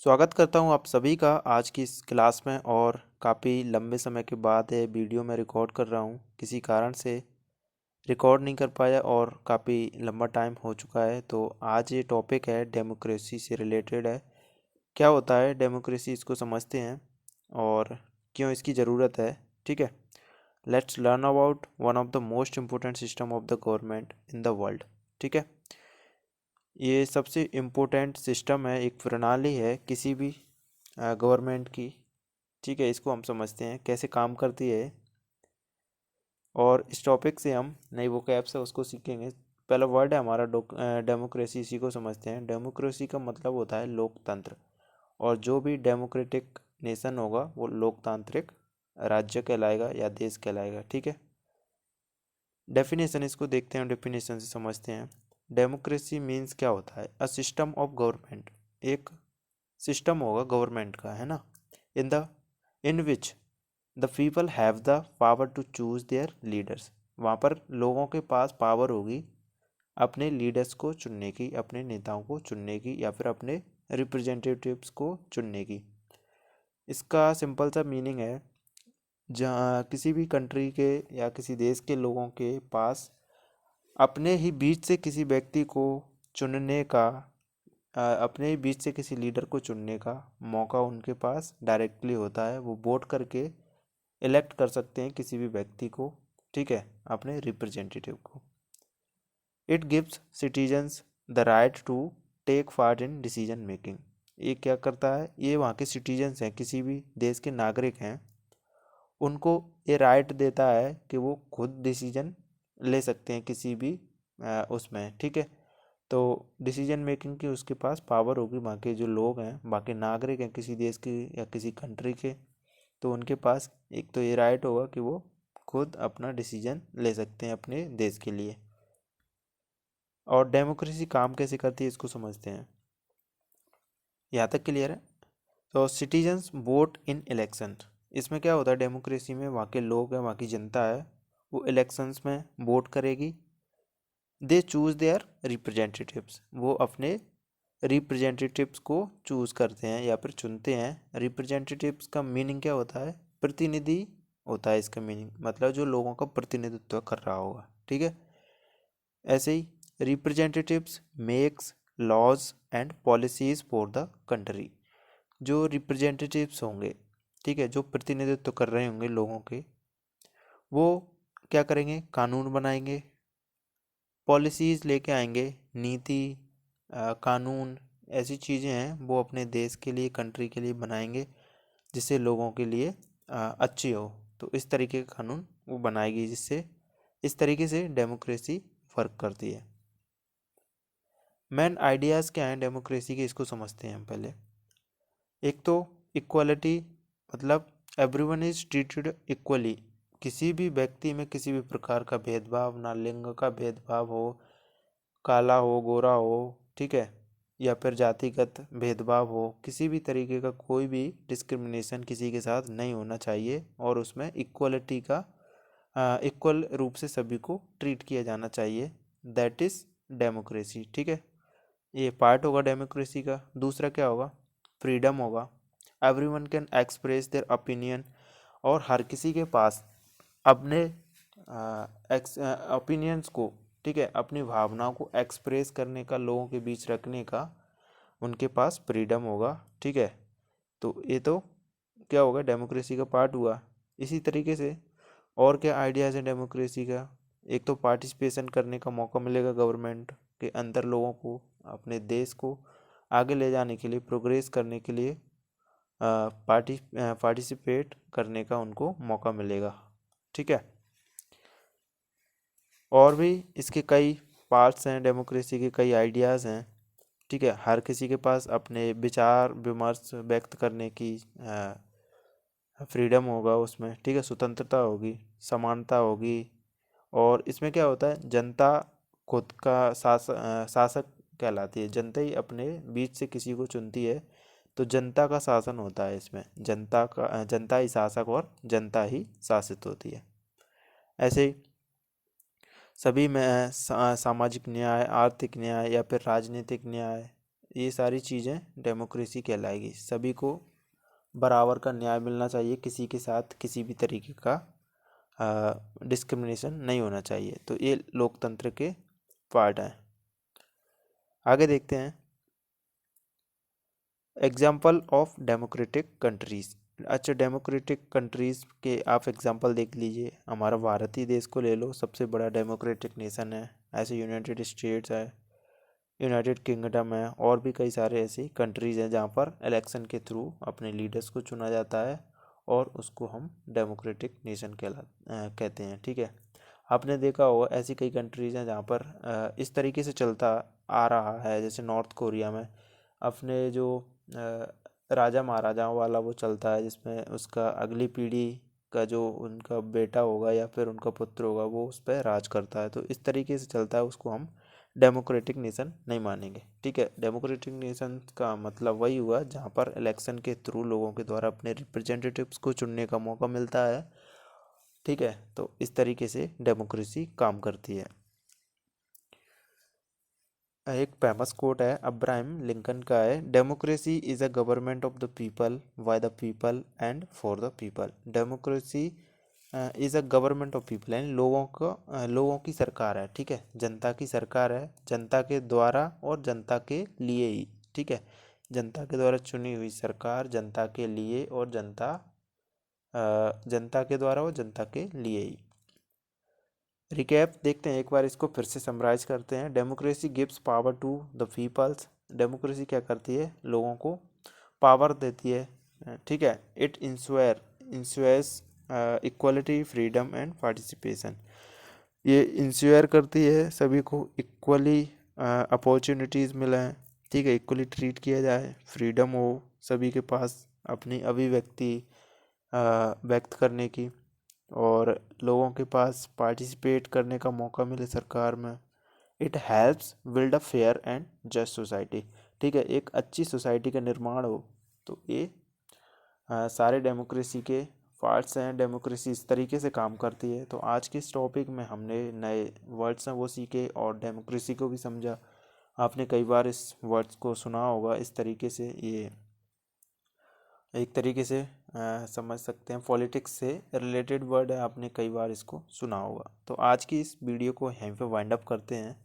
स्वागत करता हूँ आप सभी का आज की इस क्लास में। और काफ़ी लंबे समय के बाद ये वीडियो मैं रिकॉर्ड कर रहा हूँ। किसी कारण से रिकॉर्ड नहीं कर पाया और काफ़ी लंबा टाइम हो चुका है। तो आज ये टॉपिक है डेमोक्रेसी से रिलेटेड है। क्या होता है डेमोक्रेसी, इसको समझते हैं और क्यों इसकी ज़रूरत है। ठीक है, let's learn about one of the most important system of the government in the world. ठीक है, ये सबसे इम्पोर्टेंट सिस्टम है, एक प्रणाली है किसी भी गवर्नमेंट की। ठीक है, इसको हम समझते हैं कैसे काम करती है और इस टॉपिक से हम नई वोकैब्स है उसको सीखेंगे। पहला वर्ड है हमारा डेमोक्रेसी, इसी को समझते हैं। डेमोक्रेसी का मतलब होता है लोकतंत्र, और जो भी डेमोक्रेटिक नेशन होगा वो लोकतांत्रिक राज्य कहलाएगा या देश कहलाएगा। ठीक है, डेफिनेशन इसको देखते हैं, डेफिनेशन से समझते हैं। डेमोक्रेसी मीन्स क्या होता है, अ सिस्टम ऑफ गवर्नमेंट, एक सिस्टम होगा गवर्नमेंट का, है ना, in which the people have the power to choose their leaders. वहाँ पर लोगों के पास पावर होगी अपने लीडर्स को चुनने की, अपने नेताओं को चुनने की, या फिर अपने रिप्रेजेंटेटिव्स को चुनने की। इसका सिंपल सा मीनिंग है, जहाँ किसी भी कंट्री के या किसी देश के लोगों के पास अपने ही बीच से किसी व्यक्ति को चुनने का, अपने ही बीच से किसी लीडर को चुनने का मौका उनके पास डायरेक्टली होता है। वो वोट करके इलेक्ट कर सकते हैं किसी भी व्यक्ति को, ठीक है, अपने रिप्रेजेंटेटिव को। It gives citizens the right to take part in decision making. ये क्या करता है, ये वहाँ के सिटीजन्स हैं, किसी भी देश के नागरिक हैं, उनको ये राइट देता है कि वो खुद डिसीजन ले सकते हैं किसी भी उसमें। ठीक है, तो डिसीजन मेकिंग की उसके पास पावर होगी। वहाँ के जो लोग हैं, बाकी नागरिक हैं किसी देश के या किसी कंट्री के, तो उनके पास एक तो ये राइट होगा कि वो खुद अपना डिसीजन ले सकते हैं अपने देश के लिए। और डेमोक्रेसी काम कैसे करती है इसको समझते हैं। यहाँ तक क्लियर है। तो सिटीजन्स वोट इन इलेक्शन, इसमें क्या होता है डेमोक्रेसी में, वहाँ के लोग हैं, वहाँ की जनता है, वो इलेक्शंस में वोट करेगी। दे चूज देयर रिप्रेजेंटेटिव्स, वो अपने रिप्रेजेंटेटिव्स को चूज करते हैं या फिर चुनते हैं। रिप्रेजेंटेटिव्स का मीनिंग क्या होता है, प्रतिनिधि होता है इसका मीनिंग, मतलब जो लोगों का प्रतिनिधित्व कर रहा होगा। ठीक है, ऐसे ही representatives makes laws and policies for the country. जो रिप्रेजेंटेटिव्स होंगे, ठीक है, जो प्रतिनिधित्व कर रहे होंगे लोगों के, वो क्या करेंगे, कानून बनाएंगे, पॉलिसीज़ लेके आएंगे, नीति, कानून, ऐसी चीज़ें हैं वो अपने देश के लिए, कंट्री के लिए बनाएंगे जिससे लोगों के लिए अच्छी हो। तो इस तरीके का कानून वो बनाएगी, जिससे इस तरीके से डेमोक्रेसी वर्क करती है। मेन आइडियाज़ क्या हैं डेमोक्रेसी के, इसको समझते हैं हम पहले। एक तो इक्वालिटी, मतलब एवरीवन इज ट्रीटेड इक्वली। किसी भी व्यक्ति में किसी भी प्रकार का भेदभाव, ना लिंग का भेदभाव हो, काला हो गोरा हो, ठीक है, या फिर जातिगत भेदभाव हो, किसी भी तरीके का कोई भी डिस्क्रिमिनेशन किसी के साथ नहीं होना चाहिए, और उसमें इक्वलिटी का इक्वल रूप से सभी को ट्रीट किया जाना चाहिए। That is democracy. ठीक है, ये पार्ट होगा डेमोक्रेसी का। दूसरा क्या होगा, फ्रीडम होगा। Everyone can express their opinion, और हर किसी के पास अपने ओपिनियंस को, ठीक है, अपनी भावनाओं को एक्सप्रेस करने का, लोगों के बीच रखने का उनके पास फ्रीडम होगा। ठीक है, तो ये तो क्या होगा, डेमोक्रेसी का पार्ट हुआ। इसी तरीके से और क्या आइडियाज़ हैं डेमोक्रेसी का। एक तो पार्टिसिपेशन करने का मौका मिलेगा गवर्नमेंट के अंदर लोगों को, अपने देश को आगे ले जाने के लिए, प्रोग्रेस करने के लिए पार्टिसिपेट करने का उनको मौका मिलेगा। ठीक है, और भी इसके कई पार्ट्स हैं, डेमोक्रेसी के कई आइडियाज़ हैं। ठीक है, हर किसी के पास अपने विचार विमर्श व्यक्त करने की फ्रीडम होगा उसमें। ठीक है, स्वतंत्रता होगी, समानता होगी। और इसमें क्या होता है, जनता खुद का शासक कहलाती है। जनता ही अपने बीच से किसी को चुनती है, तो जनता का शासन होता है इसमें। जनता ही शासक और जनता ही शासित होती है। ऐसे ही सभी में सामाजिक न्याय, आर्थिक न्याय या फिर राजनीतिक न्याय, ये सारी चीज़ें डेमोक्रेसी कहलाएगी। सभी को बराबर का न्याय मिलना चाहिए, किसी के साथ किसी भी तरीके का डिस्क्रिमिनेशन नहीं होना चाहिए। तो ये लोकतंत्र के पार्ट हैं। आगे देखते हैं एग्जाम्पल ऑफ डेमोक्रेटिक कंट्रीज। अच्छा, डेमोक्रेटिक कंट्रीज के आप एग्जाम्पल देख लीजिए। हमारा भारत ही देश को ले लो, सबसे बड़ा डेमोक्रेटिक नेशन है। ऐसे यूनाइटेड स्टेट्स है, यूनाइटेड किंगडम है, और भी कई सारे ऐसी कंट्रीज़ हैं जहाँ पर इलेक्शन के थ्रू अपने लीडर्स को चुना जाता है और उसको हम डेमोक्रेटिक नेशन कहते हैं। ठीक है, आपने देखा होगा ऐसी कई कंट्रीज़ हैं जहाँ पर इस तरीके से चलता आ रहा है। जैसे नॉर्थ कोरिया में अपने जो राजा महाराजाओं वाला वो चलता है, जिसमें उसका अगली पीढ़ी का जो उनका बेटा होगा या फिर उनका पुत्र होगा वो उस पर राज करता है। तो इस तरीके से चलता है, उसको हम डेमोक्रेटिक नेशन नहीं मानेंगे। ठीक है, डेमोक्रेटिक नेशन का मतलब वही हुआ जहाँ पर इलेक्शन के थ्रू लोगों के द्वारा अपने रिप्रेजेंटेटिव्स को चुनने का मौका मिलता है। ठीक है, तो इस तरीके से डेमोक्रेसी काम करती है। एक फेमस कोट है अब्राहम लिंकन का है, democracy is a government of the people, by the people and for the people. Democracy is a government of people, यानी लोगों की सरकार है। ठीक है, जनता की सरकार है, जनता के द्वारा और जनता के लिए ही। ठीक है, जनता के द्वारा चुनी हुई सरकार, जनता के लिए और जनता के द्वारा और जनता के लिए ही। रिकैप देखते हैं एक बार, इसको फिर से समराइज करते हैं। Democracy gives power to the peoples. Democracy क्या करती है, लोगों को पावर देती है। ठीक है, it ensures equality, freedom and participation. ये इंश्योर करती है सभी को इक्वली अपॉर्चुनिटीज़ मिलें। ठीक है, इक्वली ट्रीट किया जाए, फ्रीडम हो सभी के पास अपनी अभिव्यक्ति व्यक्त करने की, और लोगों के पास पार्टिसिपेट करने का मौका मिले सरकार में। It helps build a fair and just society. ठीक है, एक अच्छी सोसाइटी का निर्माण हो। तो ये सारे डेमोक्रेसी के पार्ट्स हैं। डेमोक्रेसी इस तरीके से काम करती है। तो आज के इस टॉपिक में हमने नए वर्ड्स हैं वो सीखे और डेमोक्रेसी को भी समझा। आपने कई बार इस वर्ड्स को सुना होगा। इस तरीके से ये एक तरीके से समझ सकते हैं, पॉलिटिक्स से रिलेटेड वर्ड है, आपने कई बार इसको सुना होगा। तो आज की इस वीडियो को यहीं पे वाइंड अप करते हैं।